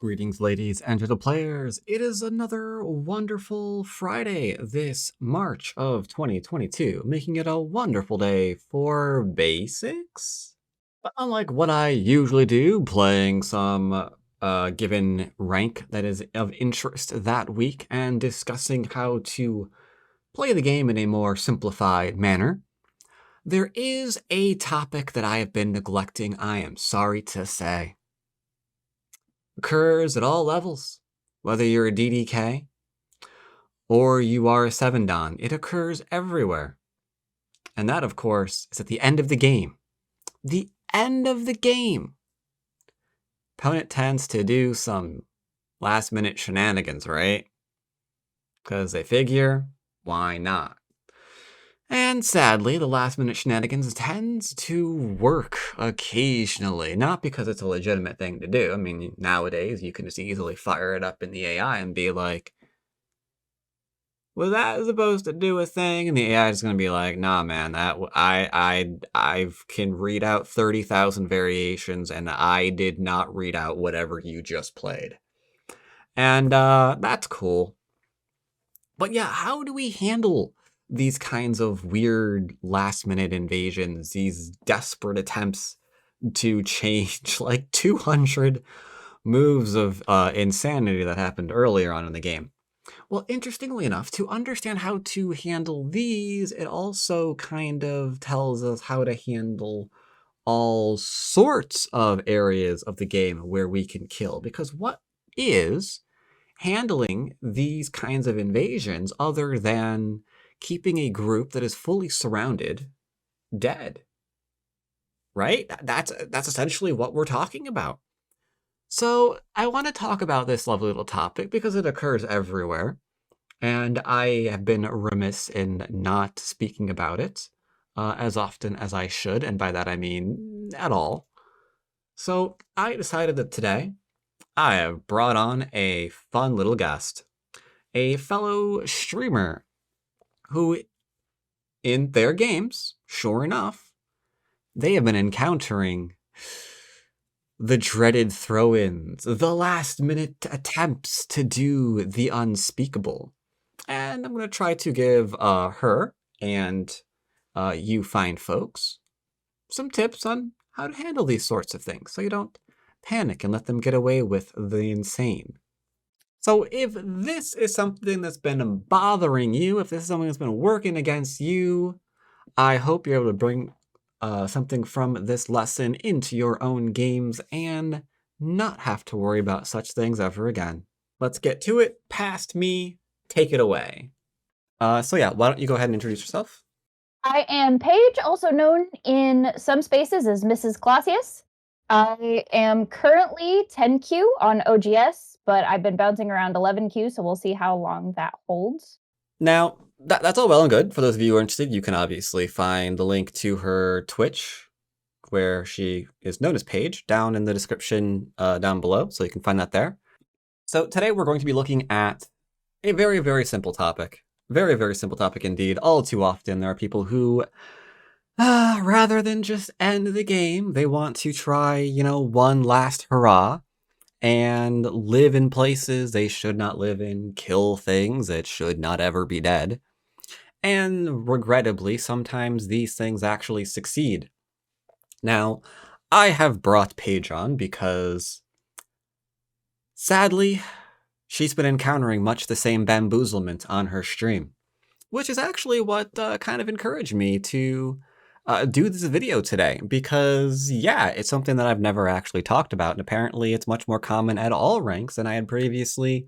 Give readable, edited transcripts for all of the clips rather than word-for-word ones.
Greetings, ladies and gentle players. It is another wonderful Friday this March of 2022, making it a wonderful day for basics. But unlike what I usually do, playing some given rank that is of interest that week and discussing how to play the game in a more simplified manner, there is a topic that I have been neglecting, I am sorry to say. Occurs at all levels, whether you're a DDK or you are a 7 Don. It occurs everywhere. And that, of course, is at the end of the game. The end of the game. Opponent tends to do some last-minute shenanigans, right? Because they figure, why not? And sadly, the last-minute shenanigans tends to work occasionally. Not because it's a legitimate thing to do. I mean, nowadays, you can just easily fire it up in the AI and be like, was that supposed to do a thing? And the AI is going to be like, nah, man, I can read out 30,000 variations, and I did not read out whatever you just played. And that's cool. But yeah, how do we handle these kinds of weird last-minute invasions, these desperate attempts to change like 200 moves of insanity that happened earlier on in the game? Well, interestingly enough, to understand how to handle these, it also kind of tells us how to handle all sorts of areas of the game where we can kill. Because what is handling these kinds of invasions other than keeping a group that is fully surrounded dead? Right? That's essentially what we're talking about. So I want to talk about this lovely little topic because it occurs everywhere. And I have been remiss in not speaking about it as often as I should, and by that I mean at all. So I decided that today I have brought on a fun little guest, a fellow streamer who, in their games, sure enough, they have been encountering the dreaded throw-ins, the last-minute attempts to do the unspeakable. And I'm going to try to give her and you fine folks some tips on how to handle these sorts of things so you don't panic and let them get away with the insane. So if this is something that's been bothering you, if this is something that's been working against you, I hope you're able to bring something from this lesson into your own games and not have to worry about such things ever again. Let's get to it. Past me, take it away. So yeah, why don't you go ahead and introduce yourself? I am Paige, also known in some spaces as Mrs. Clausius. I am currently 10Q on OGS, but I've been bouncing around 11Q, so we'll see how long that holds. Now, that's all well and good. For those of you who are interested, you can obviously find the link to her Twitch, where she is known as Paige, down in the description down below, so you can find that there. So today we're going to be looking at a very, very simple topic. Very, very simple topic indeed. All too often, there are people who, rather than just end the game, they want to try, one last hurrah and live in places they should not live in, kill things that should not ever be dead. And regrettably, sometimes these things actually succeed. Now, I have brought Paige on because, sadly, she's been encountering much the same bamboozlement on her stream, which is actually what kind of encouraged me to do this video today, because, yeah, it's something that I've never actually talked about, and apparently it's much more common at all ranks than I had previously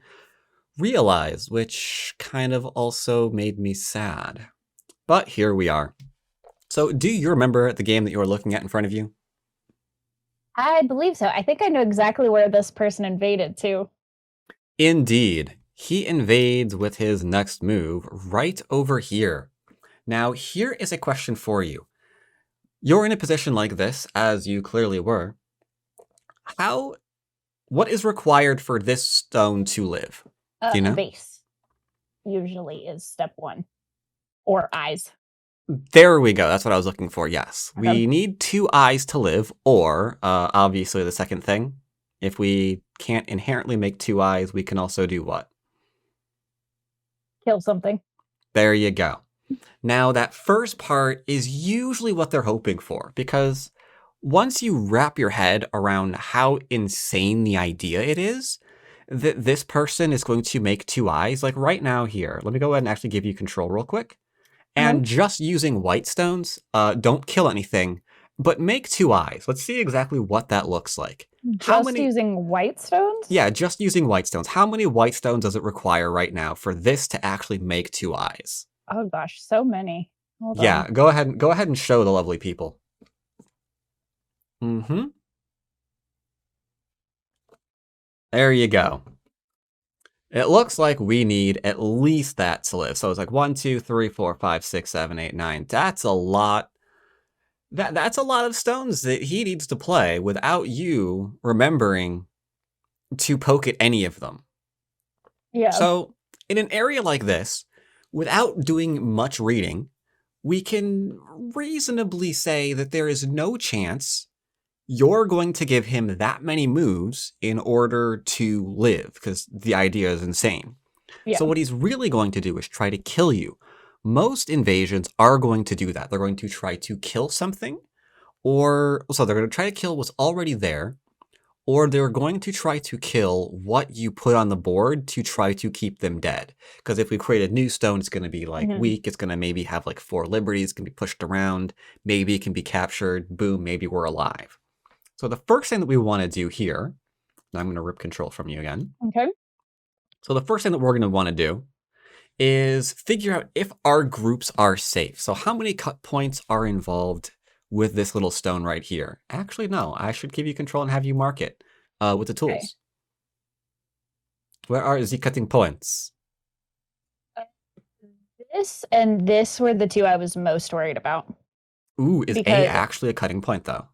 realized, which kind of also made me sad. But here we are. So, do you remember the game that you were looking at in front of you? I believe so. I think I know exactly where this person invaded, too. Indeed. He invades with his next move right over here. Now, here is a question for you. You're in a position like this, as you clearly were. What is required for this stone to live? Do you know? A base usually is step one. Or eyes. There we go. That's what I was looking for. Yes. Okay. We need 2 eyes to live, or obviously the second thing, if we can't inherently make 2 eyes, we can also do what? Kill something. There you go. Now, that first part is usually what they're hoping for, because once you wrap your head around how insane the idea it is, that this person is going to make 2 eyes, like right now here, let me go ahead and actually give you control real quick. And just using white stones, don't kill anything, but make 2 eyes. Let's see exactly what that looks like. Just using white stones? Yeah, just using white stones. How many white stones does it require right now for this to actually make 2 eyes? Oh gosh, so many. Hold Yeah, on. go ahead and show the lovely people. Mm-hmm. There you go. It looks like we need at least that to live. So it's like 1, 2, 3, 4, 5, 6, 7, 8, 9. That's a lot. That's a lot of stones that he needs to play without you remembering to poke at any of them. Yeah. So in an area like this, without doing much reading, we can reasonably say that there is no chance you're going to give him that many moves in order to live, because the idea is insane. Yeah. So what he's really going to do is try to kill you. Most invasions are going to do that. They're going to try to kill something, or so they're going to try to kill what's already there, or they're going to try to kill what you put on the board to try to keep them dead. Because if we create a new stone, it's going to be like weak. It's going to maybe have like 4 liberties, can be pushed around. Maybe it can be captured. Boom, maybe we're alive. So the first thing that we want to do here, I'm going to rip control from you again. Okay. So the first thing that we're going to want to do is figure out if our groups are safe. So how many cut points are involved with this little stone right here? Actually, no, I should give you control and have you mark it with the tools. Okay. Where are the cutting points? This and this were the 2 I was most worried about. Ooh, is A actually a cutting point though?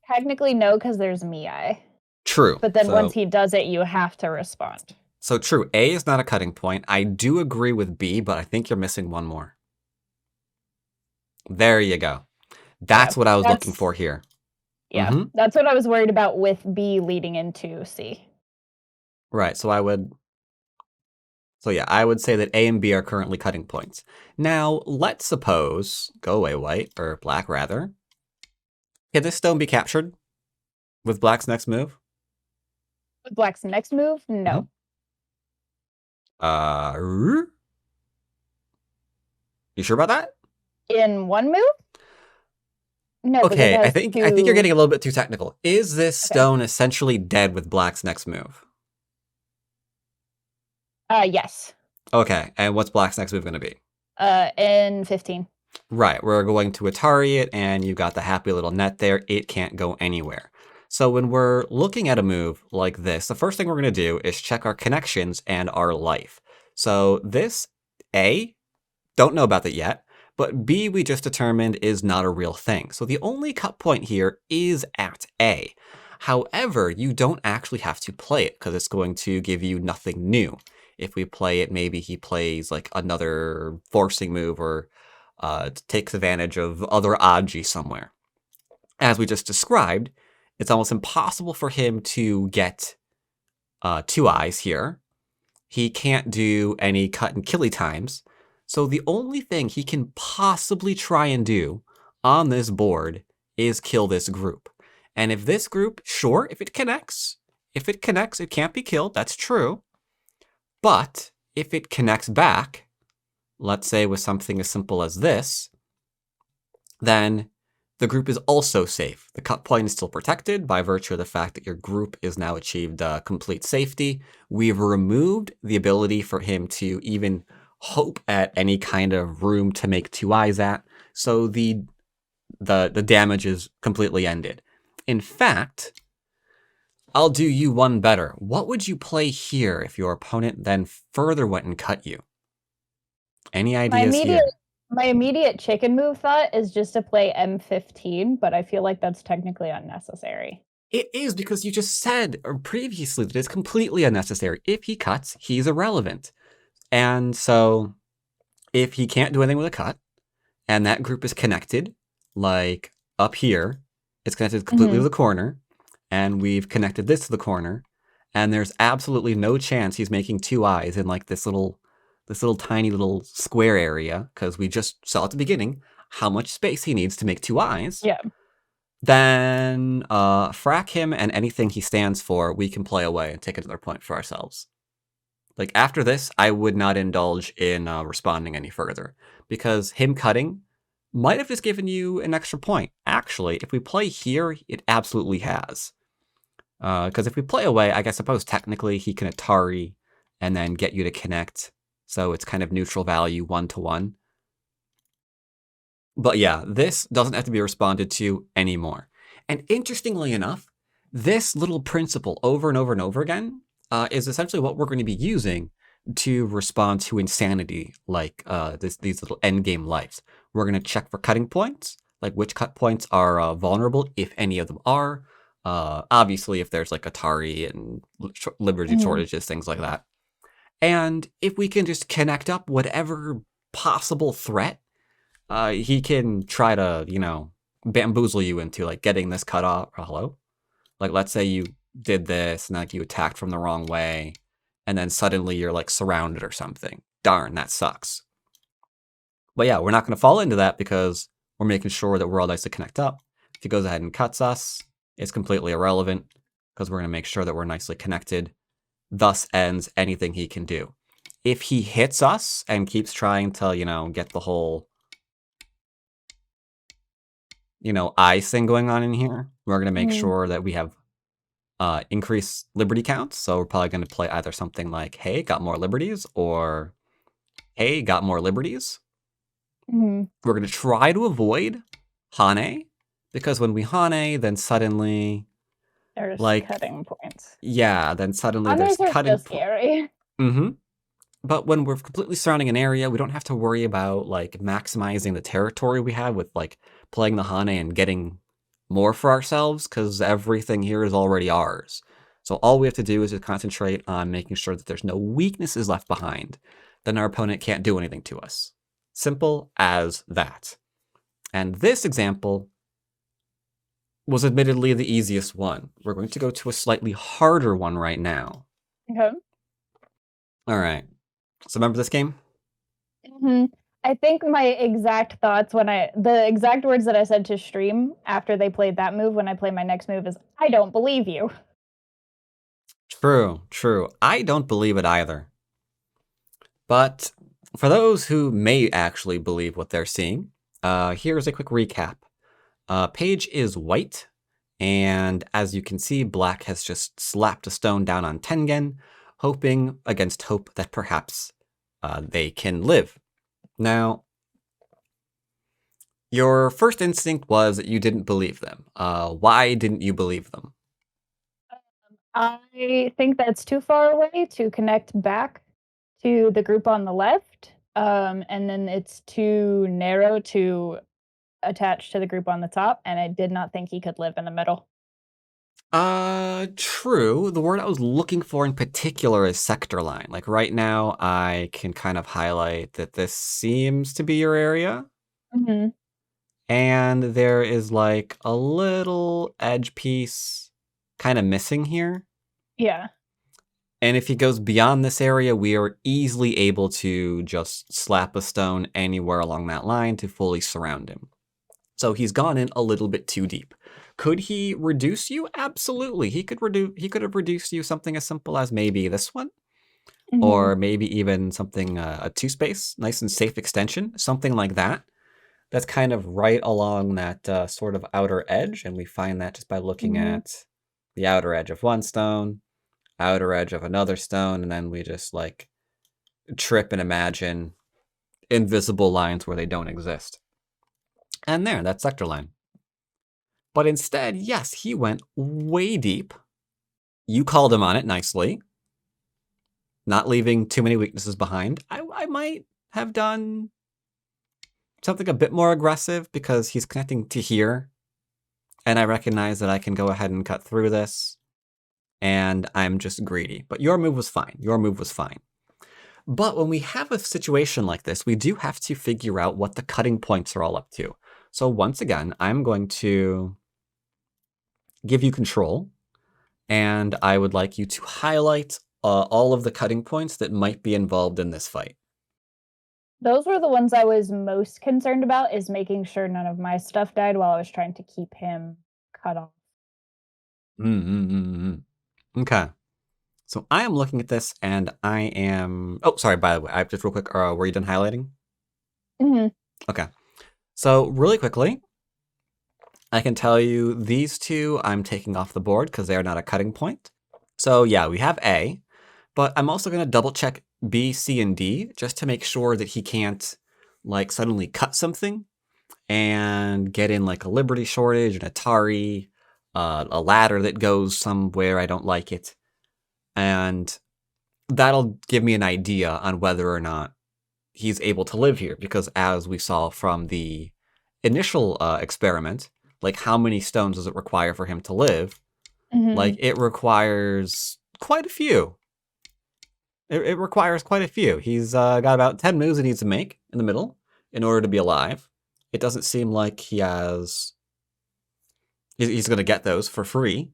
Technically no, because there's Miai. True. But then once he does it, you have to respond. So true, A is not a cutting point. I do agree with B, but I think you're missing one more. There you go. That's what I was looking for here. Yeah, that's what I was worried about with B leading into C. Right, so I would say that A and B are currently cutting points. Now, let's suppose, go away white, or black rather. Can this stone be captured with black's next move? With black's next move? No. You sure about that? In one move? No. Okay, I think you're getting a little bit too technical. Is this stone essentially dead with black's next move? Yes. Okay, and what's black's next move going to be? In 15. Right, we're going to Atari it, and you've got the happy little net there. It can't go anywhere. So when we're looking at a move like this, the first thing we're going to do is check our connections and our life. So this, A, don't know about that yet, but B, we just determined is not a real thing. So the only cut point here is at A. However, you don't actually have to play it because it's going to give you nothing new. If we play it, maybe he plays like another forcing move or takes advantage of other Aji somewhere. As we just described, it's almost impossible for him to get 2 eyes here. He can't do any cut and killy times. So the only thing he can possibly try and do on this board is kill this group. And if this group, sure, if it connects, it can't be killed. That's true. But if it connects back, let's say with something as simple as this, then the group is also safe. The cut point is still protected by virtue of the fact that your group is now achieved complete safety. We've removed the ability for him to even hope at any kind of room to make 2 eyes at. So the damage is completely ended. In fact, I'll do you one better. What would you play here if your opponent then further went and cut you? Any ideas here? My immediate chicken move thought is just to play M15, but I feel like that's technically unnecessary. It is, because you just said previously that it's completely unnecessary. If he cuts, he's irrelevant. And so if he can't do anything with a cut, and that group is connected, like up here, it's connected completely to the corner, and we've connected this to the corner, and there's absolutely no chance he's making two eyes in like this little tiny little square area, because we just saw at the beginning how much space he needs to make two eyes. Yeah. Then frack him and anything he stands for, we can play away and take another point for ourselves. Like, after this, I would not indulge in responding any further, because him cutting might have just given you an extra point. Actually, if we play here, it absolutely has. Because if we play away, I suppose technically he can Atari and then get you to connect, so it's kind of neutral value 1-to-1. But yeah, this doesn't have to be responded to anymore. And interestingly enough, this little principle over and over and over again is essentially what we're going to be using to respond to insanity, like these little endgame lives. We're going to check for cutting points, like which cut points are vulnerable, if any of them are. Obviously, if there's like Atari and liberty shortages, things like that. And if we can just connect up whatever possible threat, he can try to, bamboozle you into like getting this cut off. Hello? Like, let's say you did this and like you attacked from the wrong way, and then suddenly you're like surrounded or something. Darn, that sucks. But yeah, we're not going to fall into that because we're making sure that we're all nice to connect up. If he goes ahead and cuts us, it's completely irrelevant because we're going to make sure that we're nicely connected. Thus ends anything he can do. If he hits us and keeps trying to, get the whole, eyes thing going on in here, we're going to make sure that we have increased liberty counts. So we're probably going to play either something like, hey, got more liberties, or hey, got more liberties. We're going to try to avoid Hane, because when we Hane, then suddenly there's like cutting points. Yeah, then suddenly Hanes there's are cutting so scary. But when we're completely surrounding an area, we don't have to worry about like maximizing the territory we have with like playing the Hane and getting more for ourselves, because everything here is already ours. So all we have to do is just concentrate on making sure that there's no weaknesses left behind. Then our opponent can't do anything to us. Simple as that. And this example was admittedly the easiest one. We're going to go to a slightly harder one right now. Okay. All right. So remember this game? I think my exact thoughts the exact words that I said to stream after they played that move when I play my next move is, I don't believe you. True. I don't believe it either. But for those who may actually believe what they're seeing, here's a quick recap. Paige is white, and as you can see, black has just slapped a stone down on Tengen, hoping against hope that perhaps they can live. Now, your first instinct was that you didn't believe them. Why didn't you believe them? I think that's too far away to connect back to the group on the left, and then it's too narrow to attach to the group on the top, and I did not think he could live in the middle. True. The word I was looking for in particular is sector line. Like right now, I can kind of highlight that this seems to be your area. And there is like a little edge piece kind of missing here. Yeah. And if he goes beyond this area, we are easily able to just slap a stone anywhere along that line to fully surround him. So he's gone in a little bit too deep. Could he reduce you? Absolutely. He could have reduced you something as simple as maybe this one, or maybe even something a 2-space, nice and safe extension, something like that. That's kind of right along that sort of outer edge, and we find that just by looking at the outer edge of one stone, outer edge of another stone, and then we just like trip and imagine invisible lines where they don't exist. And there, that's sector line. But instead, yes, he went way deep. You called him on it nicely, not leaving too many weaknesses behind. I might have done something a bit more aggressive because he's connecting to here, and I recognize that I can go ahead and cut through this, and I'm just greedy. But your move was fine. But when we have a situation like this, we do have to figure out what the cutting points are all up to. So once again, I'm going to give you control and I would like you to highlight all of the cutting points that might be involved in this fight. Those were the ones I was most concerned about, is making sure none of my stuff died while I was trying to keep him cut off. Okay. So I am looking at this, and I am... Oh, sorry, by the way, I just real quick, were you done highlighting? Mm-hmm. Okay. So really quickly, I can tell you these two I'm taking off the board because they are not a cutting point. So yeah, we have A, but I'm also going to double check B, C, and D just to make sure that he can't like suddenly cut something and get in like a Liberty shortage, an Atari, a ladder that goes somewhere I don't like it. And that'll give me an idea on whether or not he's able to live here, because as we saw from the initial experiment, like how many stones does it require for him to live? Mm-hmm. Like it requires quite a few. It requires quite a few. He's got about 10 moves he needs to make in the middle in order to be alive. It doesn't seem like he's going to get those for free.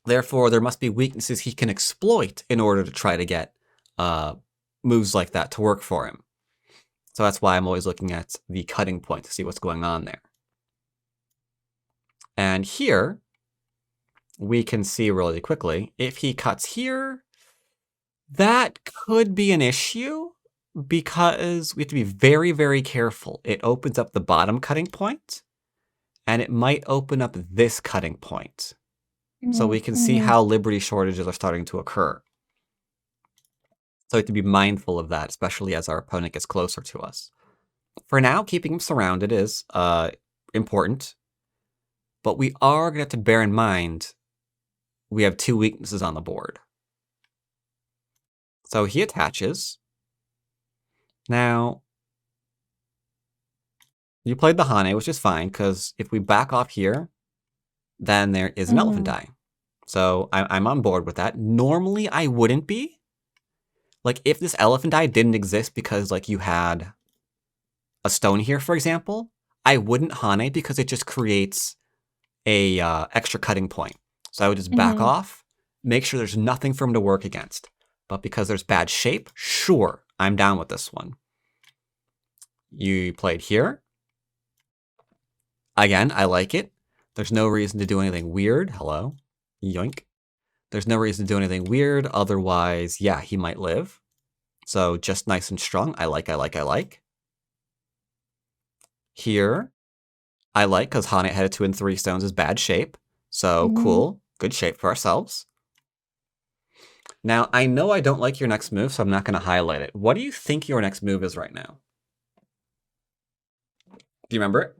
Therefore, there must be weaknesses he can exploit in order to try to get moves like that to work for him. So that's why I'm always looking at the cutting point to see what's going on there. And here, we can see really quickly, if he cuts here, that could be an issue because we have to be very, very careful. It opens up the bottom cutting point, and it might open up this cutting point. So we can see how Liberty shortages are starting to occur. So we have to be mindful of that, especially as our opponent gets closer to us. For now, keeping him surrounded is important, but we are going to have to bear in mind we have two weaknesses on the board. So he attaches. Now, you played the Hane, which is fine, because if we back off here, then there is an elephant die. So I'm on board with that. Normally, I wouldn't be. Like, if this elephant die didn't exist because, like, you had a stone here, for example, I wouldn't Hane because it just creates a extra cutting point. So I would just back off, make sure there's nothing for him to work against. But because there's bad shape, sure, I'm down with this one. You played here. Again, I like it. There's no reason to do anything weird. Hello. Yoink. There's no reason to do anything weird. Otherwise, yeah, he might live. So just nice and strong. I like. Here, I like, because Hane headed 2 and 3 stones is bad shape. So cool. Good shape for ourselves. Now, I know I don't like your next move, so I'm not going to highlight it. What do you think your next move is right now? Do you remember it?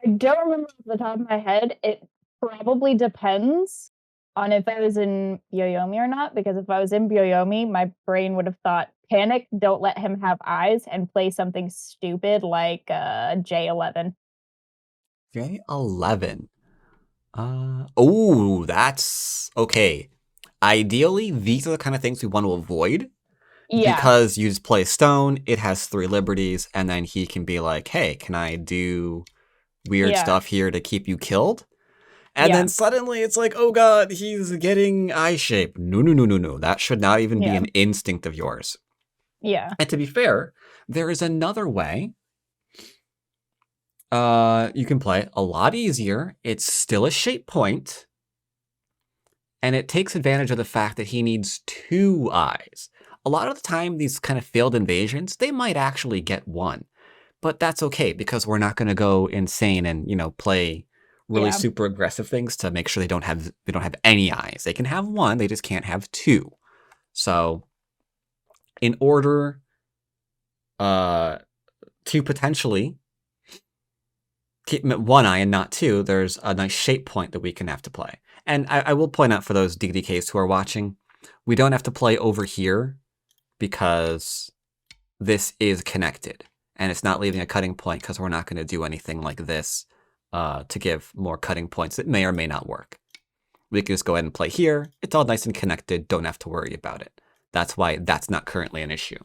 I don't remember off the top of my head. It probably depends on if I was in Byoyomi or not, because if I was in Byoyomi, my brain would have thought, panic, don't let him have eyes, and play something stupid like J11. J11. Oh, that's okay. Ideally, these are the kind of things we want to avoid. Yeah. Because you just play stone, it has 3 liberties, and then he can be like, hey, can I do weird stuff here to keep you killed? And then suddenly it's like, oh god, he's getting eye shape. No. That should not even be an instinct of yours. Yeah. And to be fair, there is another way you can play a lot easier. It's still a shape point, and it takes advantage of the fact that he needs 2 eyes. A lot of the time, these kind of failed invasions, they might actually get 1. But that's okay, because we're not going to go insane and, play really super aggressive things to make sure they don't have any eyes. They can have 1, they just can't have 2. So, in order to potentially keep him at 1 eye and not 2, there's a nice shape point that we can have to play. And I will point out for those DDKs who are watching, we don't have to play over here because this is connected. And it's not leaving a cutting point because we're not going to do anything like this to give more cutting points that may or may not work. We can just go ahead and play here. It's all nice and connected. Don't have to worry about it. That's why that's not currently an issue.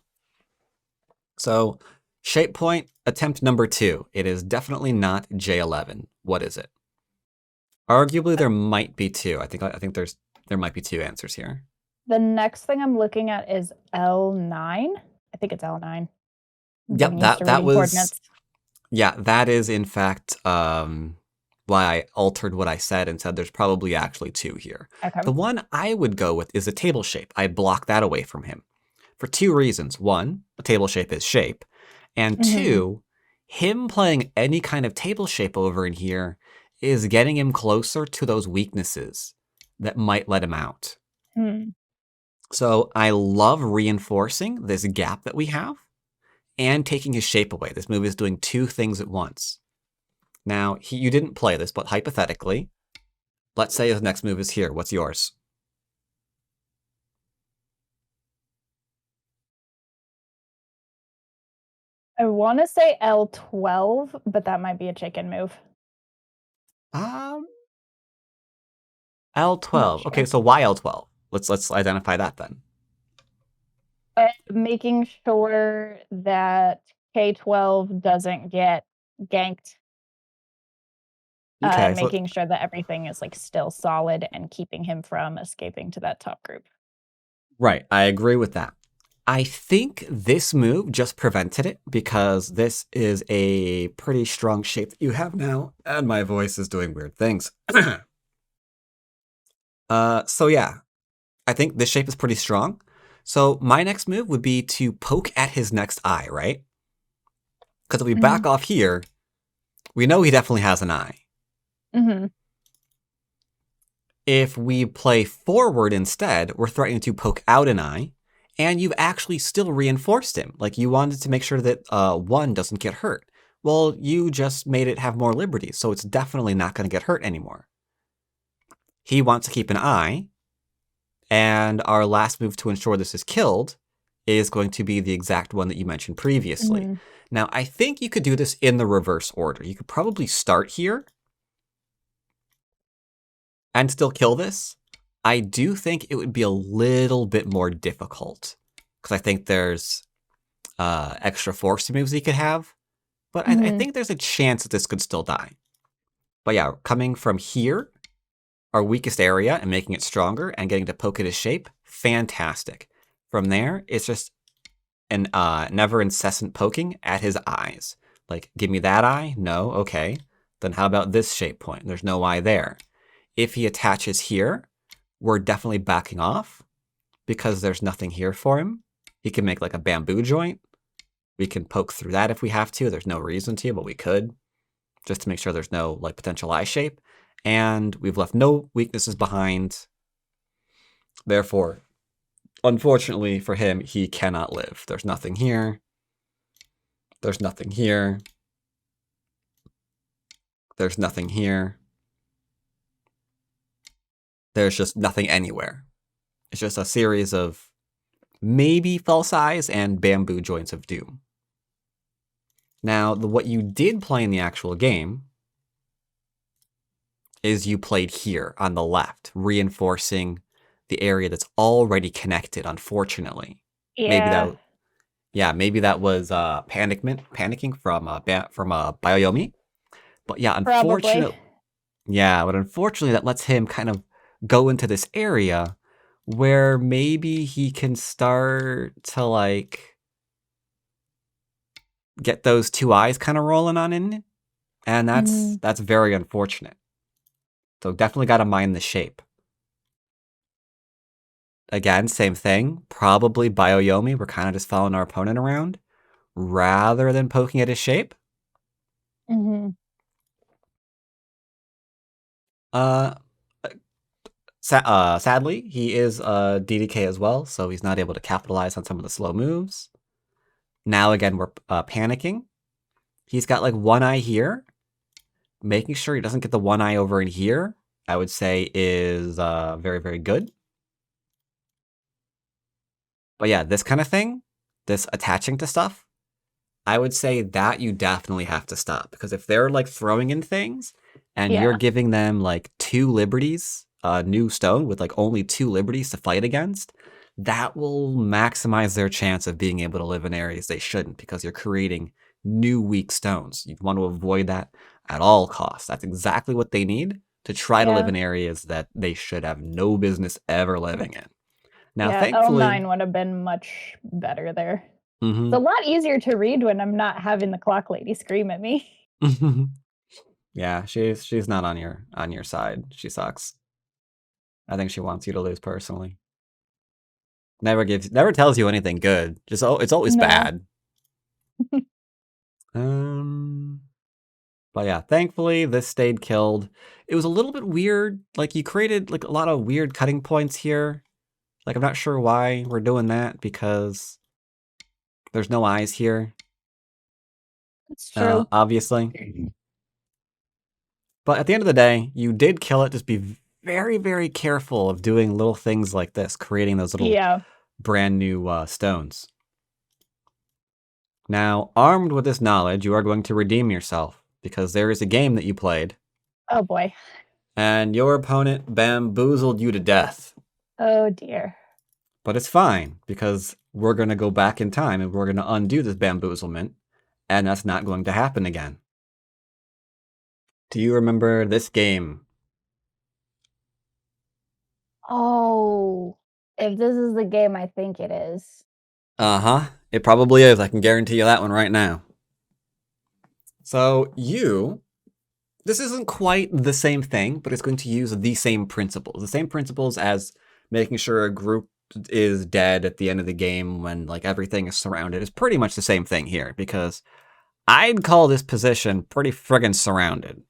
So, shape point, attempt number 2. It is definitely not J11. What is it? Arguably, there might be two. I think there might be two answers here. The next thing I'm looking at is L9. I think it's L9. I'm Yep, getting used to that reading was coordinates. yeah, that is in fact why I altered what I said and said there's probably actually two here. Okay. The one I would go with is a table shape. I block that away from him for two reasons. One, a table shape is shape, and Mhm. two, him playing any kind of table shape over in here is getting him closer to those weaknesses that might let him out. Hmm. So I love reinforcing this gap that we have and taking his shape away. This move is doing two things at once. Now, you didn't play this, but hypothetically, let's say his next move is here. What's yours? I want to say L12, but that might be a chicken move. Um, I'm not L12. Okay, sure. so why L12? Let's identify that then. Making sure that K12 doesn't get ganked. Okay, And so making sure that everything is like still solid and keeping him from escaping to that top group. right, I agree with that. I think this move just prevented it because this is a pretty strong shape that you have now, and my voice is doing weird things. So yeah, I think this shape is pretty strong. So my next move would be to poke at his next eye, right? Because if we back Mhm. off here, we know he definitely has an eye. Mhm. If we play forward instead, we're threatening to poke out an eye, and you've actually still reinforced him. Like you wanted to make sure that one doesn't get hurt. Well, you just made it have more liberties, so it's definitely not going to get hurt anymore. He wants to keep an eye, and our last move to ensure this is killed is going to be the exact one that you mentioned previously. Mhm. Now, I think you could do this in the reverse order. You could probably start here and still kill this. I do think it would be a little bit more difficult because I think there's extra force moves he could have, but I Mhm. think there's a chance that this could still die. But yeah, coming from here, our weakest area, and making it stronger and getting to poke at his shape, fantastic. From there, it's just an never incessant poking at his eyes. Like, give me that eye? No, okay. Then how about this shape point? There's no eye there. If he attaches here, we're definitely backing off because there's nothing here for him. He can make like a bamboo joint. We can poke through that if we have to. There's no reason to, but we could, just to make sure there's no like potential eye shape. And we've left no weaknesses behind. Therefore, unfortunately for him, he cannot live. There's nothing here. There's nothing here. There's nothing here. There's just nothing anywhere. It's just a series of maybe false eyes and bamboo joints of doom. Now, what you did play in the actual game is you played here on the left, reinforcing the area that's already connected, unfortunately. Maybe Yeah, that maybe that was panicking from Bioyomi. But yeah, probably. unfortunately that lets him kind of go into this area where maybe he can start to like get those two eyes kind of rolling on in, and Mhm. that's very unfortunate. So definitely got to mind the shape. Again, same thing. Probably Bioyomi. We're kind of just following our opponent around rather than poking at his shape. Mhm. Uh, Sadly, he is DDK as well, so he's not able to capitalize on some of the slow moves. Now again, we're panicking. He's got like one eye here. Making sure he doesn't get the one eye over in here, I would say is very, very good. But yeah, this kind of thing, this attaching to stuff, I would say that you definitely have to stop because if they're like throwing in things and you're Yeah. giving them like two liberties, new stone with like only two liberties to fight against, that will maximize their chance of being able to live in areas they shouldn't because you're creating new weak stones. You want to avoid that at all costs. That's exactly what they need to try to live Yeah. in areas that they should have no business ever living in. Now, Yeah, thankfully, L9 would have been much better there. It's mhm. a lot easier to read when I'm not having the clock lady scream at me. Yeah, she's not on your side. She sucks. I think she wants you to lose personally. Never tells you anything good. Just it's always No. bad. Um, but yeah, thankfully this stayed killed. It was a little bit weird. Like you created like a lot of weird cutting points here. Like I'm not sure why we're doing that because there's no eyes here, It's true. obviously. But at the end of the day, you did kill it. Just be very, very careful of doing little things like this, creating those little Yeah. brand new stones. Now, armed with this knowledge, you are going to redeem yourself because there is a game that you played Oh boy. and your opponent bamboozled you to death. Oh dear. But it's fine because we're going to go back in time and we're going to undo this bamboozlement, and that's not going to happen again. Do you remember this game? Oh, if this is the game I think it is. Uh-huh. It probably is. I can guarantee you that one right now. So this isn't quite the same thing, but it's going to use the same principles. The same principles as making sure a group is dead at the end of the game when like everything is surrounded is pretty much the same thing here because I'd call this position pretty friggin' surrounded.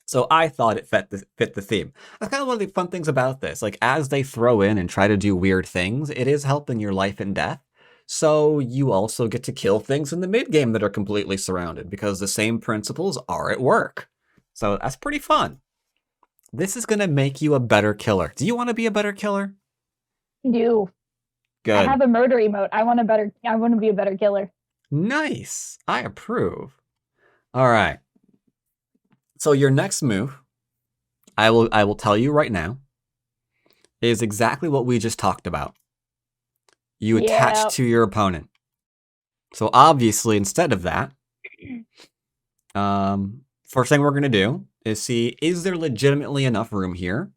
So I thought it fit the theme. That's kind of one of the fun things about this. Like as they throw in and try to do weird things, it is helping your life and death. So you also get to kill things in the mid game that are completely surrounded because the same principles are at work. So that's pretty fun. This is going to make you a better killer. Do you want to be a better killer? Do. I Good. have a murder emote. I want to be a better killer. Nice. I approve. All right. So your next move, I will tell you right now, is exactly what we just talked about. You attach Yeah. to your opponent. So obviously, instead of that, first thing we're going to do is see, is there legitimately enough room here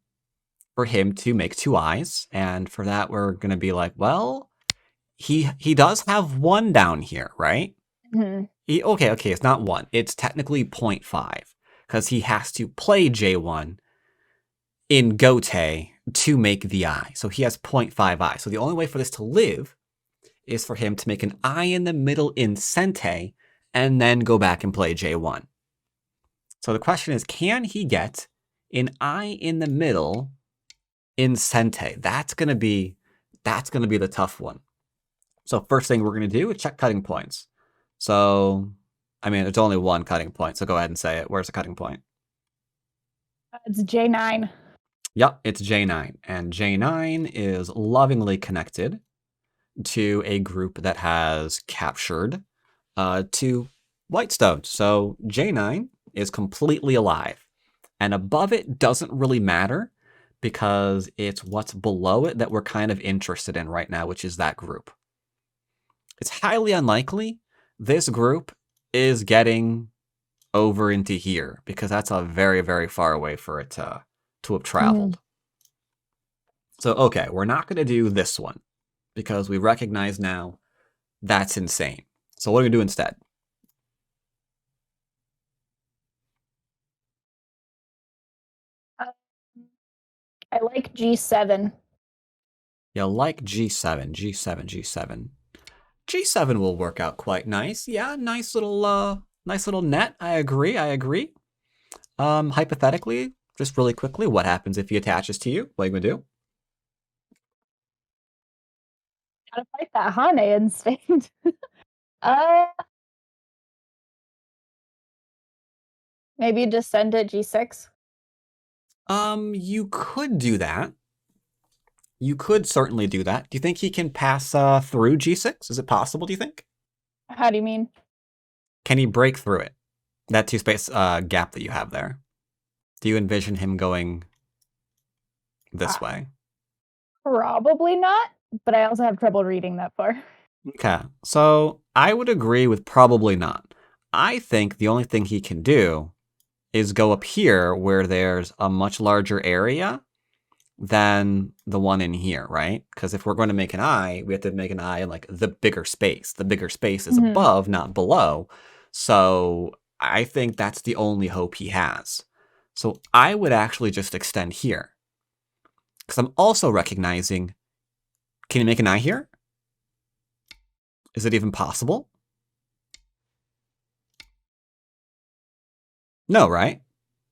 for him to make two eyes? And for that, we're going to be like, well, he does have one down here, right? Mhm. Okay, it's not one. It's technically 0.5 because he has to play J1 in Gote to make the eye. So he has 0.5 eye. So the only way for this to live is for him to make an eye in the middle in Sente and then go back and play J1. So the question is, can he get an eye in the middle in Sente? That's gonna be the tough one. So first thing we're gonna do is check cutting points. So I mean, there's only one cutting point, so go ahead and say it. Where's the cutting point? It's J9. Yep, it's J9. And J9 is lovingly connected to a group that has captured two Whitestones. So J9 is completely alive. And above it doesn't really matter because it's what's below it that we're kind of interested in right now, which is that group. It's highly unlikely this group is getting over into here because that's a very, very far away for it to have traveled. So, okay, we're not going to do this one because we recognize now that's insane. So what do we do instead? I like G7. Yeah, like G7, G7, G7. G7 will work out quite nice. Yeah, nice little net. I agree. Hypothetically, just really quickly, what happens if he attaches to you? What are you gonna do? Gotta fight that Hane instinct. uh, Maybe just send it G6. You could do that. You could certainly do that. Do you think he can pass through G6? Is it possible, do you think? How do you mean? Can he break through it? That two space gap that you have there. Do you envision him going this Uh, way? Probably not, but I also have trouble reading that far. Okay, so I would agree with probably not. I think the only thing he can do is go up here where there's a much larger area than the one in here, right? Because if we're going to make an eye, we have to make an eye in like the bigger space. The bigger space is above, not below. So I think that's the only hope he has. So I would actually just extend here. Because I'm also recognizing, can you make an eye here? Is it even possible? No, right?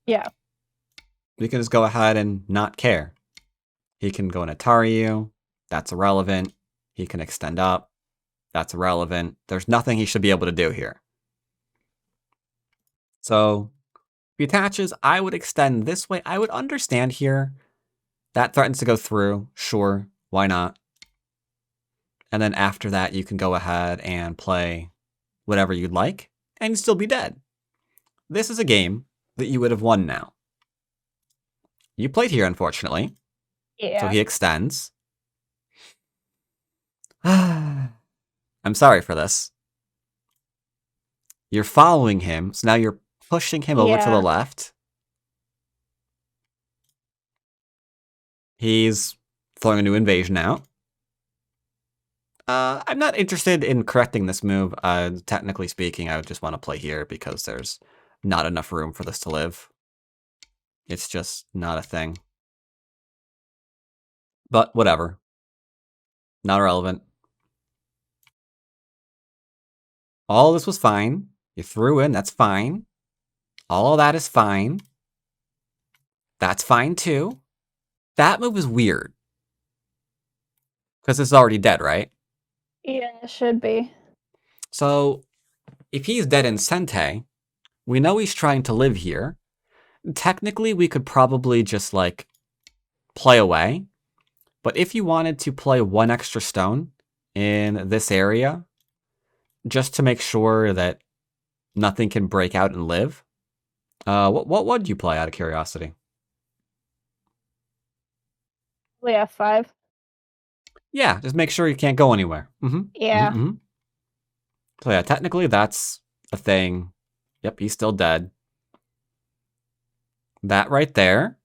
Yeah. We can just go ahead and not care. He can go and Atari you. That's irrelevant. He can extend up. That's irrelevant. There's nothing he should be able to do here. So if he attaches, I would extend this way. I would understand here. That threatens to go through. Sure, why not? And then after that, you can go ahead and play whatever you'd like, and you'd still be dead. This is a game that you would have won now. You played here, unfortunately. Yeah. So he extends. I'm sorry for this. You're following him, so now you're pushing him over to the left. He's throwing a new invasion out. I'm not interested in correcting this move. Technically speaking, I would just want to play here because there's not enough room for this to live. It's just not a thing. But whatever. Not relevant. All this was fine. You threw in, that's fine. All of that is fine. That's fine too. That move is weird. Because it's already dead, right? Yeah, it should be. So, if he's dead in Sente, we know he's trying to live here. Technically, we could probably just, like, play away. But if you wanted to play one extra stone in this area, just to make sure that nothing can break out and live, what would you play out of curiosity? F5. Yeah, just make sure you can't go anywhere. Yeah. So yeah, technically that's a thing. Yep, he's still dead. That right there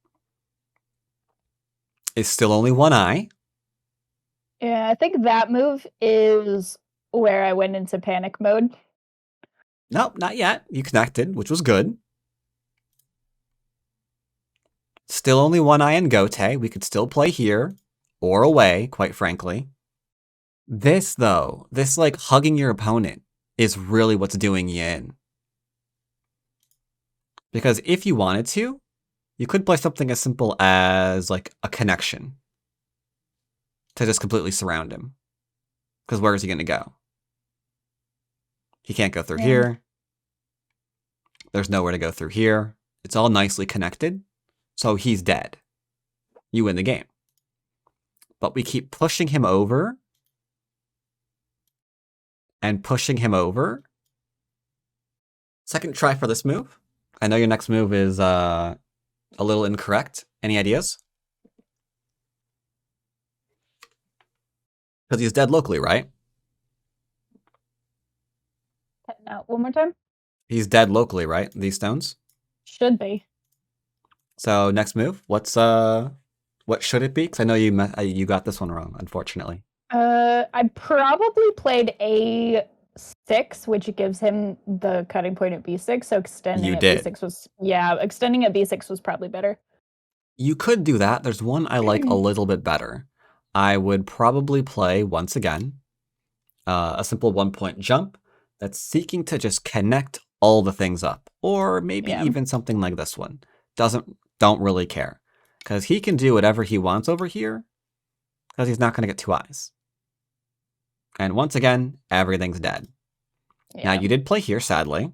is still only one eye. Yeah, I think that move is where I went into panic mode. Nope, not yet. You connected, which was good. Still only one eye in Gote. We could still play here or away, quite frankly. This, though, this like hugging your opponent is really what's doing you in. Because if you wanted to, you could play something as simple as like a connection to just completely surround him. Because where is he going to go? He can't go through here. There's nowhere to go through here. It's all nicely connected. So he's dead. You win the game. But we keep pushing him over. And pushing him over. Second try for this move. I know your next move is a little incorrect. Any ideas? Because he's dead locally, right? No, one more time? He's dead locally, right? These stones? Should be. So next move, what should it be? Because I know you got this one wrong, unfortunately. I probably played A6, which gives him the cutting point at B6. So extending You at did. B6 was extending at B6 was probably better. You could do that. There's one I like a little bit better. I would probably play once again a simple 1-point jump that's seeking to just connect all the things up, or maybe even something like this one. Don't really care, because he can do whatever he wants over here, because he's not going to get 2 eyes. And once again, everything's dead. Now you did play here, sadly.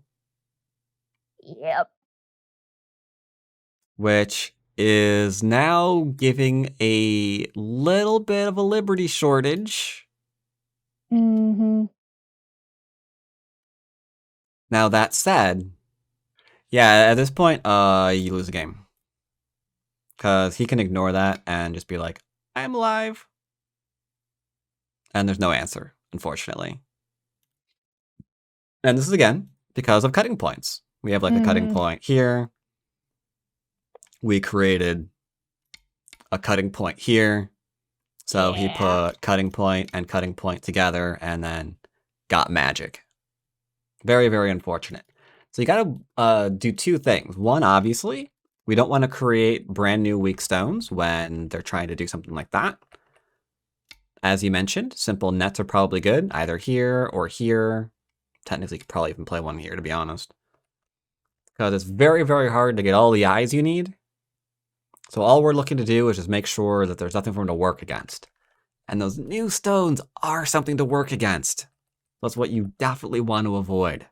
Yep. Which is now giving a little bit of a liberty shortage. Mm-hmm. Now that said, yeah, at this point, you lose the game. Because he can ignore that and just be like, I'm alive. And there's no answer, unfortunately. And this is again because of cutting points. We have like a cutting point here, we created a cutting point here. So he put cutting point and cutting point together and then got magic. Very, very unfortunate. So you gotta do two things. One, obviously, we don't want to create brand new weak stones when they're trying to do something like that. As you mentioned, simple nets are probably good, either here or here. Technically, you could probably even play one here, to be honest. Because it's very, very hard to get all the eyes you need. So all we're looking to do is just make sure that there's nothing for him to work against. And those new stones are something to work against. That's what you definitely want to avoid.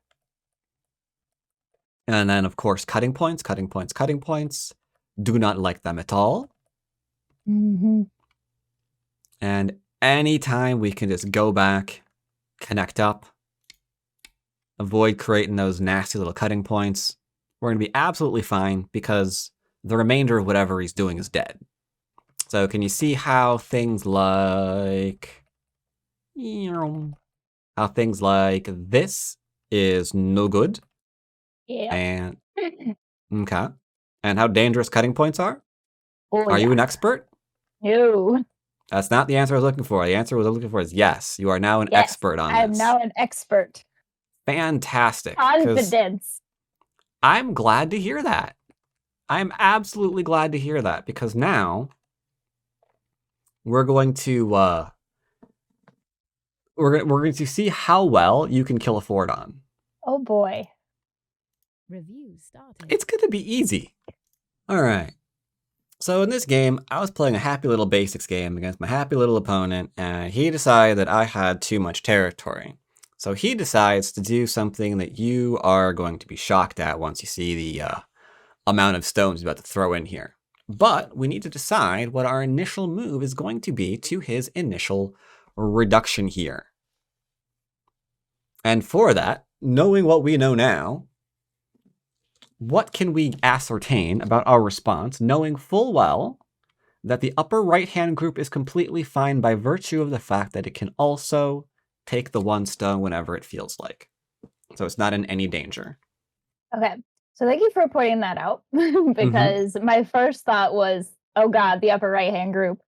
And then, of course, cutting points, cutting points, cutting points. Do not like them at all. Mm-hmm. And anytime we can just go back, connect up, avoid creating those nasty little cutting points, we're going to be absolutely fine because the remainder of whatever he's doing is dead. So can you see how things like... How things like this is no good? Yeah. And okay. And how dangerous cutting points are? Oh, Are yeah. you an expert? No. That's not the answer I was looking for. The answer I was looking for is yes. You are now an Yes, expert on I am this. now an expert. Fantastic. 'Cause Confidence. I'm glad to hear that. I'm absolutely glad to hear that because now we're going to we're going to see how well you can kill a Fordon. Oh boy. Review started. It's going to be easy. All right. So in this game, I was playing a happy little basics game against my happy little opponent, and he decided that I had too much territory. So he decides to do something that you are going to be shocked at once you see the amount of stones he's about to throw in here. But we need to decide what our initial move is going to be to his initial reduction here. And for that, knowing what we know now, what can we ascertain about our response, knowing full well that the upper right-hand group is completely fine by virtue of the fact that it can also take the one stone whenever it feels like. So it's not in any danger. Okay. So thank you for pointing that out because my first thought was, oh God, the upper right hand group.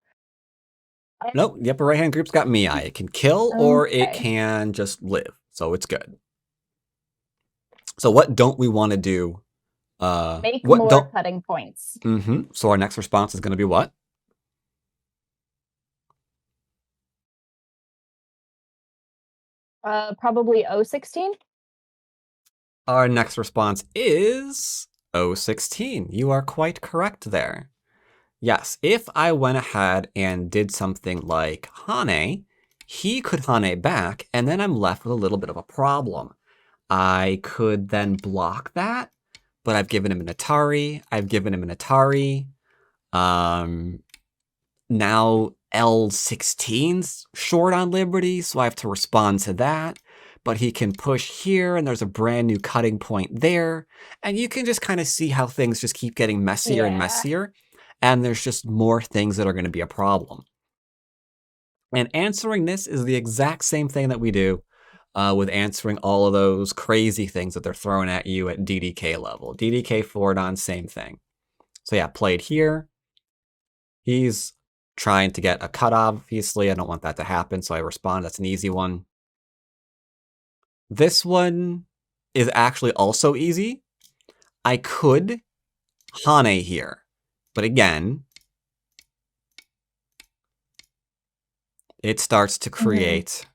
Nope, the upper right-hand group's got Mii. It can kill or it Okay. can just live, so it's good. So what don't we want to do? Make What more don't? cutting points. So our next response is going to be what? Probably 016. Our next response is 016. You are quite correct there. Yes, if I went ahead and did something like Hane, he could Hane back, and then I'm left with a little bit of a problem. I could then block that, but I've given him an Atari. Now L16's short on Liberty, so I have to respond to that. But he can push here, and there's a brand new cutting point there. And you can just kind of see how things just keep getting messier and messier. And there's just more things that are going to be a problem. And answering this is the exact same thing that we do with answering all of those crazy things that they're throwing at you at DDK level. DDK Fordon, same thing. So yeah, played here. He's trying to get a cut, obviously. I don't want that to happen, so I respond. That's an easy one. This one is actually also easy. I could Hane here, but again, it starts to create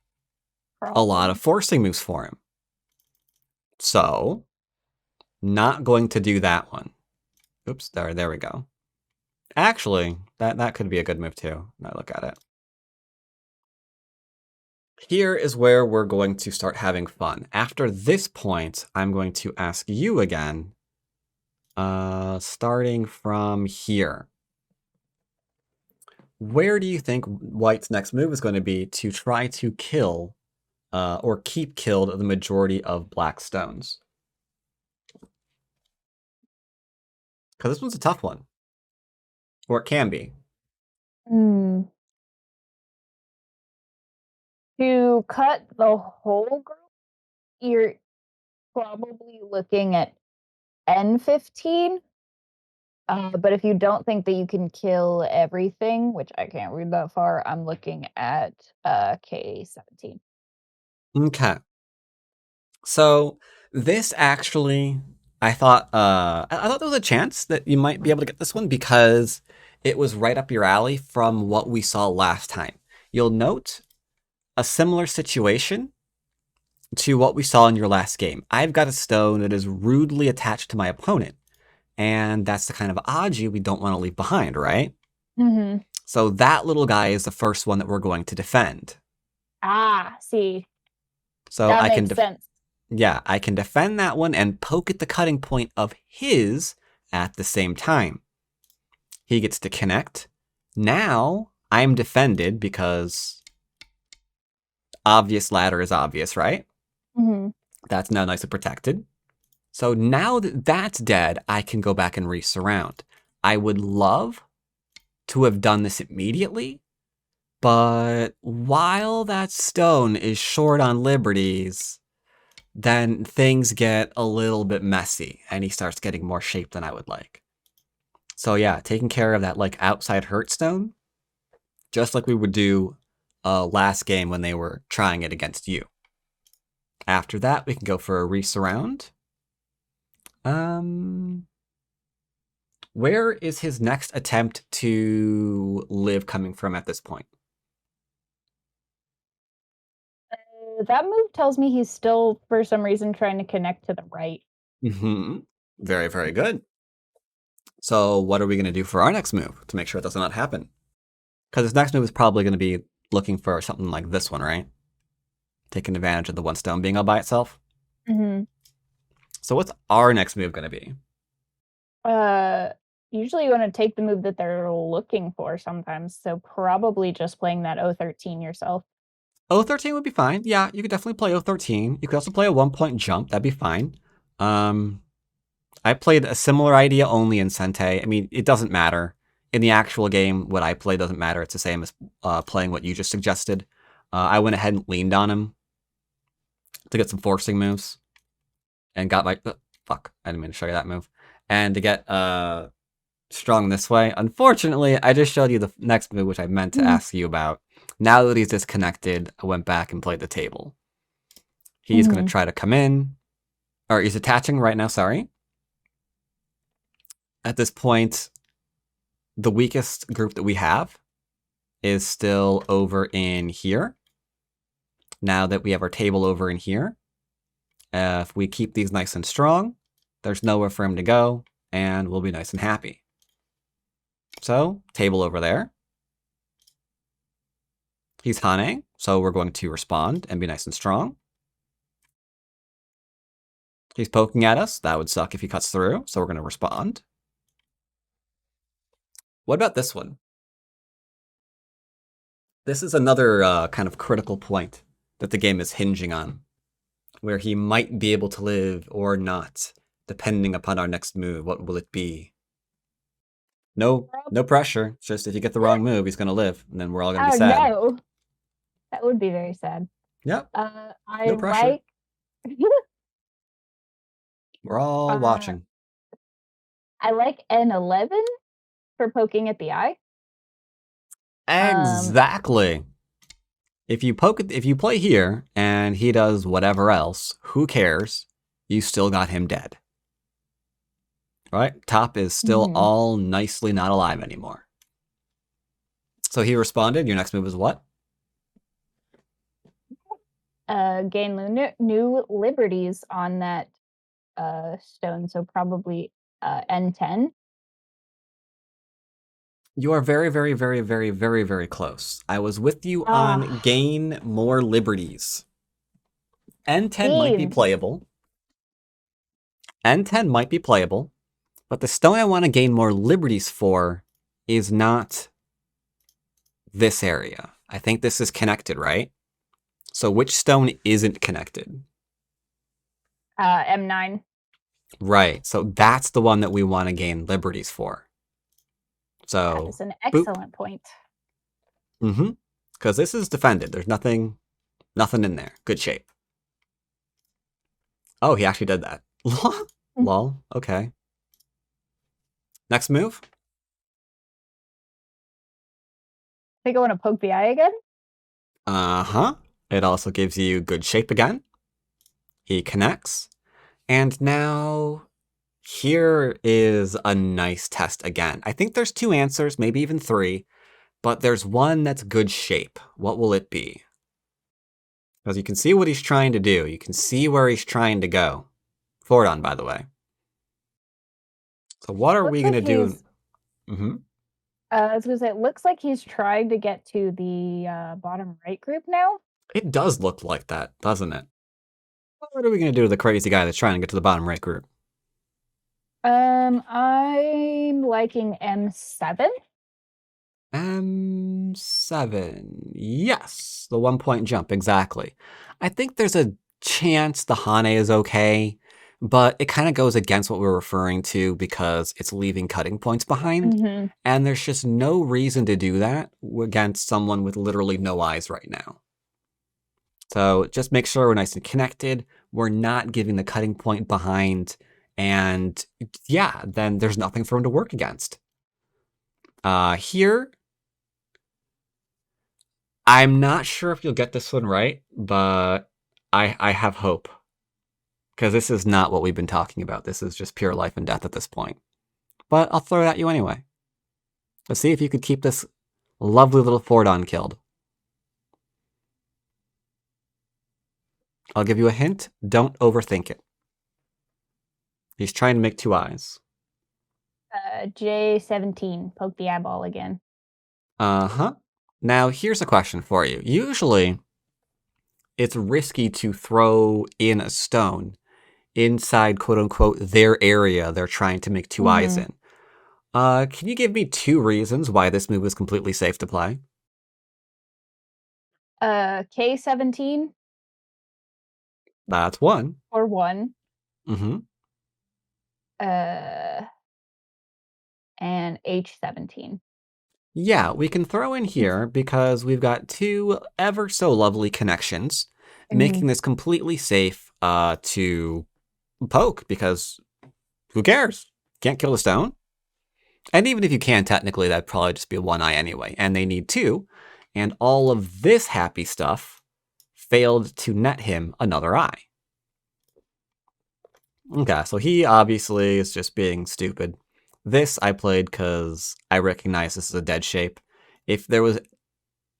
a lot of forcing moves for him. So, not going to do that one. Oops, there we go. Actually, that could be a good move too. Now look at it. Here is where we're going to start having fun. After this point, I'm going to ask you again, starting from here. Where do you think White's next move is going to be to try to kill or keep killed the majority of black stones? Because this one's a tough one. Or it can be. To cut the whole group, you're probably looking at N15. But if you don't think that you can kill everything, which I can't read that far, I'm looking at K17. Okay. So this actually, I thought there was a chance that you might be able to get this one because it was right up your alley from what we saw last time. You'll note a similar situation to what we saw in your last game. I've got a stone that is rudely attached to my opponent, and that's the kind of Aji we don't want to leave behind, right? Mm-hmm. So that little guy is the first one that we're going to defend. Ah, see, So that I can makes sense. Yeah, I can defend that one and poke at the cutting point of his at the same time. He gets to connect. Now I'm defended because obvious ladder is obvious, right? Mm-hmm. That's now nice and protected. So now that that's dead, I can go back and resurround. I would love to have done this immediately, but while that stone is short on liberties, then things get a little bit messy and he starts getting more shape than I would like. So yeah, taking care of that like outside hurt stone, just like we would do last game when they were trying it against you. After that, we can go for a resurround. Where is his next attempt to live coming from at this point? That move tells me he's still, for some reason, trying to connect to the right. Mm-hmm. Very, very good. So what are we going to do for our next move to make sure it does not happen? Because his next move is probably going to be looking for something like this one, right? Taking advantage of the one stone being all by itself. Mm-hmm. So what's our next move going to be? Usually you want to take the move that they're looking for sometimes, so probably just playing that 013 yourself. 013 would be fine. Yeah, you could definitely play 013. You could also play a 1-point jump. That'd be fine. I played a similar idea only in Sente. I mean, it doesn't matter. In the actual game, what I play doesn't matter. It's the same as playing what you just suggested. I went ahead and leaned on him to get some forcing moves. And got my... fuck, I didn't mean to show you that move. And to get strong this way. Unfortunately, I just showed you the next move, which I meant to ask you about. Now that he's disconnected, I went back and played the table. He's going to try to come in. Or he's attaching right now, sorry. At this point, the weakest group that we have is still over in here. Now that we have our table over in here, if we keep these nice and strong, there's nowhere for him to go, and we'll be nice and happy. So, table over there. He's Hane, so we're going to respond and be nice and strong. He's poking at us. That would suck if he cuts through, so we're going to respond. What about this one? This is another kind of critical point that the game is hinging on, where he might be able to live or not, depending upon our next move. What will it be? No pressure. It's just if you get the wrong move, he's going to live, and then we're all going to be sad. No. That would be very sad. Yep. I No pressure. like... We're all watching. I like N11 for poking at the eye. Exactly. If you play here and he does whatever else, who cares? You still got him dead. All right? Top is still all nicely not alive anymore. So he responded. Your next move is what? Gain new liberties on that stone, so probably N10. You are very, very, very, very, very, very close. I was with you on gain more liberties. N10 might be playable. N10 might be playable, but the stone I want to gain more liberties for is not this area. I think this is connected, right? So which stone isn't connected? M9. Right. So that's the one that we want to gain liberties for. So that is an excellent point. Because this is defended. There's nothing in there. Good shape. Oh, he actually did that. Lol. Okay. Next move. I think I want to poke the eye again. Uh-huh. It also gives you good shape again. He connects. And now here is a nice test again. I think there's 2 answers, maybe even 3, but there's one that's good shape. What will it be? Because you can see what he's trying to do. You can see where he's trying to go. Fordon, by the way. So what are we going to do? Mm-hmm. I was going to say, it looks like he's trying to get to the bottom right group now. It does look like that, doesn't it? What are we going to do to the crazy guy that's trying to get to the bottom right group? I'm liking M7. M7. Yes, the 1-point jump, exactly. I think there's a chance the Hane is okay, but it kind of goes against what we're referring to because it's leaving cutting points behind, and there's just no reason to do that against someone with literally no eyes right now. So just make sure we're nice and connected. We're not giving the cutting point behind, and yeah, then there's nothing for him to work against. Here, I'm not sure if you'll get this one right, but I have hope. Because this is not what we've been talking about. This is just pure life and death at this point. But I'll throw it at you anyway. Let's see if you could keep this lovely little Fordon killed. I'll give you a hint. Don't overthink it. He's trying to make 2 eyes. J17, poke the eyeball again. Uh-huh. Now, here's a question for you. Usually, it's risky to throw in a stone inside, quote-unquote, their area they're trying to make 2 eyes in. Can you give me 2 reasons why this move is completely safe to play? K17. That's one. Or 1. Mm-hmm. And H17. Yeah, we can throw in here because we've got 2 ever so lovely connections, making this completely safe to poke because who cares? Can't kill a stone. And even if you can, technically, that'd probably just be a 1 eye anyway. And they need 2. And all of this happy stuff failed to net him another eye. Okay, so he obviously is just being stupid. This I played because I recognize this is a dead shape. If there was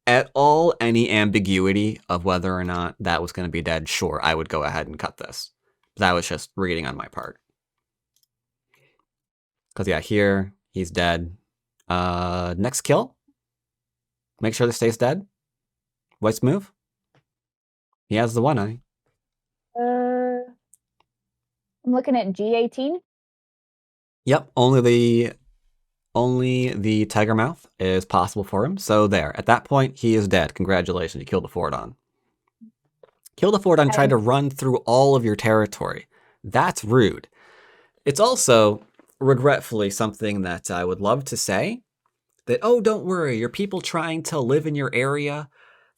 at all any ambiguity of whether or not that was going to be dead, sure, I would go ahead and cut this. That was just reading on my part. Because yeah, here, he's dead. Next kill. Make sure this stays dead. White's move. He has the 1 eye. I'm looking at G18. Yep, only the tiger mouth is possible for him. So there, at that point, he is dead. Congratulations, you killed the Fordon. Kill the Fordon, tried to run through all of your territory. That's rude. It's also, regretfully, something that I would love to say. That, oh, don't worry, your people trying to live in your area,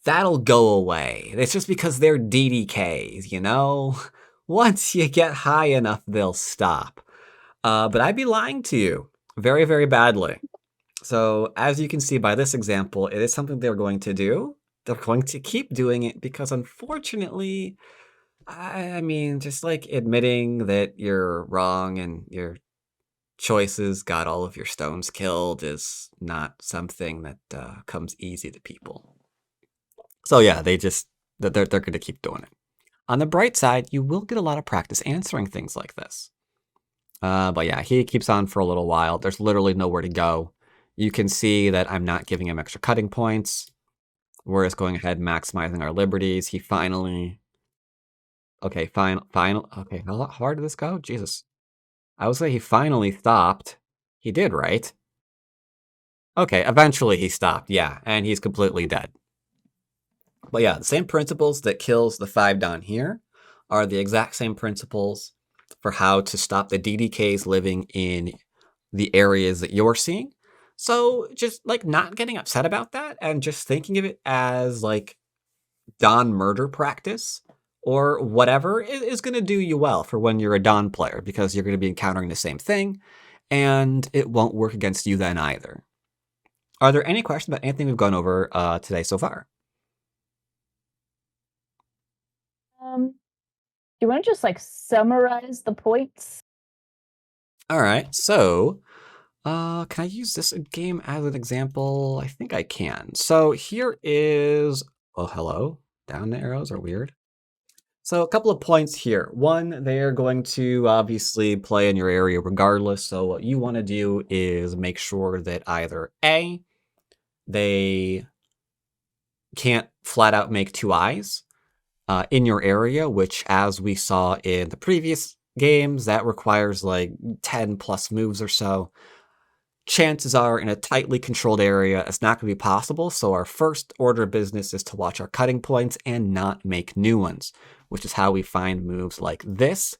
that'll go away. It's just because they're DDKs, you know? Once you get high enough, they'll stop. But I'd be lying to you very, very badly. So as you can see by this example, it is something they're going to do. They're going to keep doing it because unfortunately, I mean, just like admitting that you're wrong and your choices got all of your stones killed is not something that comes easy to people. So yeah, they're going to keep doing it. On the bright side, you will get a lot of practice answering things like this. But yeah, he keeps on for a little while. There's literally nowhere to go. You can see that I'm not giving him extra cutting points. We're just going ahead maximizing our liberties. He finally... Okay, final. Okay, how hard did this go? Jesus. I would say he finally stopped. He did, right? Okay, eventually he stopped, yeah, and he's completely dead. But yeah, the same principles that kills the 5-don here are the exact same principles for how to stop the DDKs living in the areas that you're seeing. So just like not getting upset about that and just thinking of it as like Don murder practice or whatever is going to do you well for when you're a Don player because you're going to be encountering the same thing and it won't work against you then either. Are there any questions about anything we've gone over today so far? Do you want to just like summarize the points? All right, so can I use this game as an example? I think I can. So here is, oh, hello. Down arrows are weird. So a couple of points here. One, they are going to obviously play in your area regardless. So what you want to do is make sure that either A, they can't flat out make two eyes in your area, which as we saw in the previous games, that requires like 10 plus moves or so. Chances are in a tightly controlled area, it's not going to be possible. So our first order of business is to watch our cutting points and not make new ones, which is how we find moves like this,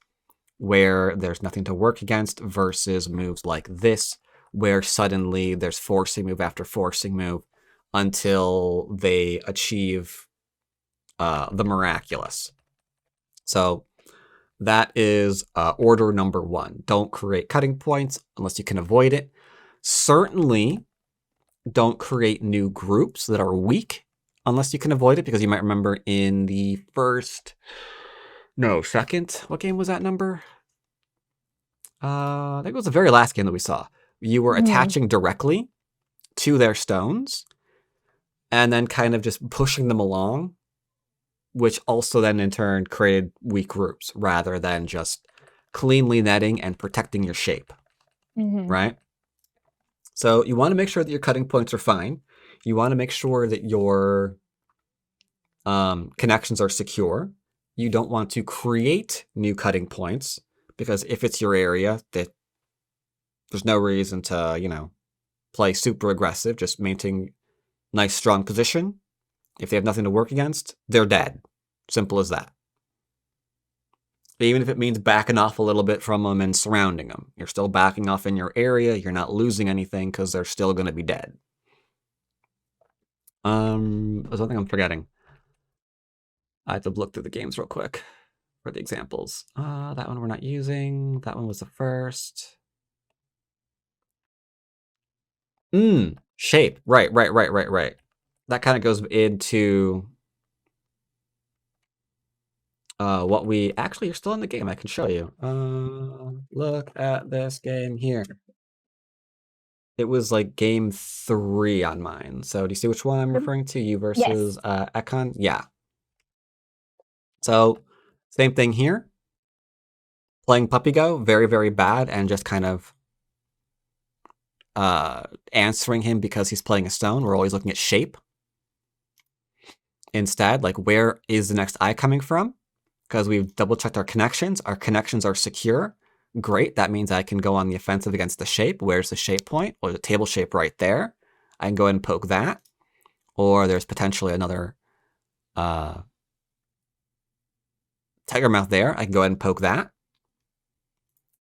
where there's nothing to work against, versus moves like this, where suddenly there's forcing move after forcing move until they achieve the miraculous. So that is order number one. Don't create cutting points unless you can avoid it. Certainly don't create new groups that are weak unless you can avoid it, because you might remember in the second, what game was that number? I think it was the very last game that we saw. You were attaching directly to their stones and then kind of just pushing them along, which also then in turn created weak groups rather than just cleanly netting and protecting your shape, right? So you want to make sure that your cutting points are fine. You want to make sure that your connections are secure. You don't want to create new cutting points, because if it's your area, that there's no reason to, play super aggressive. Just maintain nice, strong position. If they have nothing to work against, they're dead. Simple as that. Even if it means backing off a little bit from them and surrounding them, you're still backing off in your area. You're not losing anything because they're still going to be dead. There's one thing I'm forgetting. I have to look through the games real quick for the examples. That one we're not using. That one was the first. Shape. Right. That kind of goes into what we actually are still in the game. I can show you. Look at this game here. It was like game 3 on mine. So do you see which one I'm referring to? You versus Ekon? Yeah. So same thing here. Playing Puppy Go, very, very bad, and just kind of answering him because he's playing a stone. We're always looking at shape. Instead, like, where is the next eye coming from? Because we've double checked our connections. Our connections are secure. Great. That means I can go on the offensive against the shape. Where's the shape point? Or the table shape right there. I can go ahead and poke that. Or there's potentially another tiger mouth there. I can go ahead and poke that.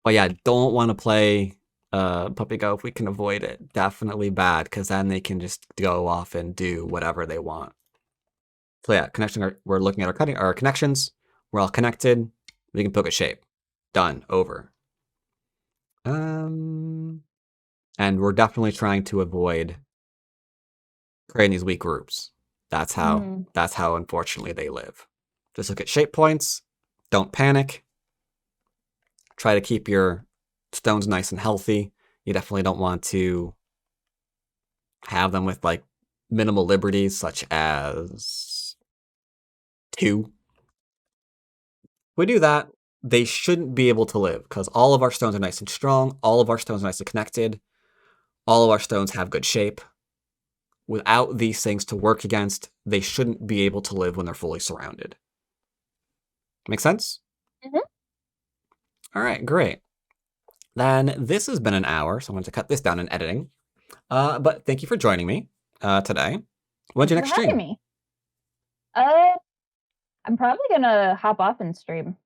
But yeah, don't want to play Puppy Go if we can avoid it. Definitely bad, because then they can just go off and do whatever they want. So yeah, we're looking at our connections. We're all connected. We can poke at shape. Done. Over. And we're definitely trying to avoid creating these weak groups. That's how unfortunately they live. Just look at shape points. Don't panic. Try to keep your stones nice and healthy. You definitely don't want to have them with like minimal liberties, such as 2. If we do that, they shouldn't be able to live, because all of our stones are nice and strong. All of our stones are nicely connected. All of our stones have good shape. Without these things to work against, they shouldn't be able to live when they're fully surrounded. Make sense? All right, great. Then this has been an hour, so I'm going to cut this down in editing. But thank you for joining me today. When's your next stream? Me. I'm probably gonna hop off and stream.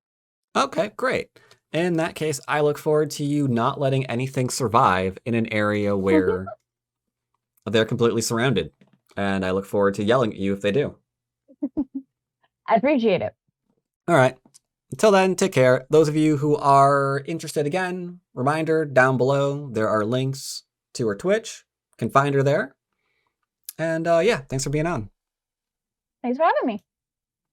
Okay, great. In that case, I look forward to you not letting anything survive in an area where they're completely surrounded. And I look forward to yelling at you if they do. I appreciate it. All right. Until then, take care. Those of you who are interested, again, reminder down below, there are links to her Twitch. You can find her there. And yeah, thanks for being on. Thanks for having me.